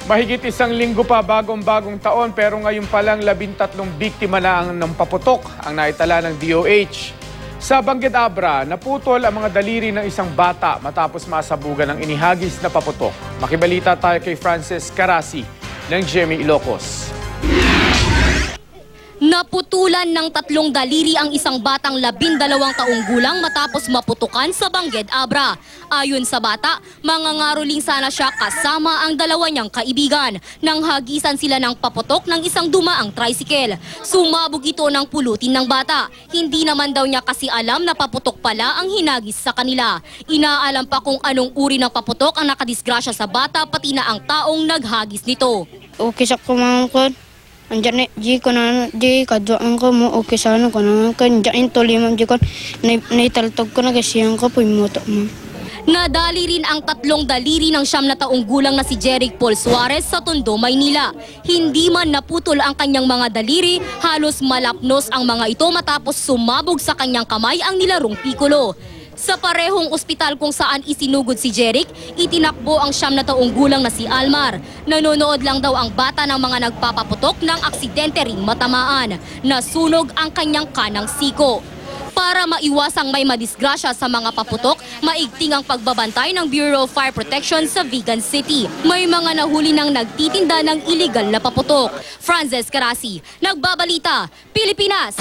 Mahigit isang linggo pa bagong taon pero ngayon pa lang 13 biktima na ang nampaputok ang naitala ng DOH. Sa Bangged Abra, naputol ang mga daliri ng isang bata matapos masabugan ng inihagis na paputok. Makibalita tayo kay Frances Carasi ng GMA Ilocos. Naputulan ng 3 daliri ang isang batang 12 taong gulang matapos maputukan sa Bangged Abra. Ayon sa bata, mangangaroling sana siya kasama ang 2 niyang kaibigan. Nang hagisan sila ng paputok ng isang dumaang tricycle. Sumabog ito ng pulutin ng bata. Hindi naman daw niya kasi alam na paputok pala ang hinagis sa kanila. Inaalam pa kung anong uri ng paputok ang nakadisgrasya sa bata pati na ang taong naghagis nito. Okay sa kumangkot. Andiyan di ko na di kaduan ko mo okay sana ko na kan diyan tulimam di ko naitaltog ko na kasi ang ko puy moto mo. Nadali rin ang 3 daliri ng 9 taong gulang na si Jeric Paul Suarez sa Tondo, Maynila. Hindi man naputol ang kanyang mga daliri, halos malapnos ang mga ito matapos sumabog sa kanyang kamay ang nilarong pikulo. Sa parehong ospital kung saan isinugod si Jeric, itinakbo ang 9 taong gulang na si Almar. Nanonood lang daw ang bata ng mga nagpapaputok ng aksidente ring matamaan. Nasunog ang kanyang kanang siko. Para maiwasang may madisgrasya sa mga paputok, maigting ang pagbabantay ng Bureau of Fire Protection sa Vigan City. May mga nahuli ng nagtitinda ng iligal na paputok. Frances Carasi, Nagbabalita, Pilipinas.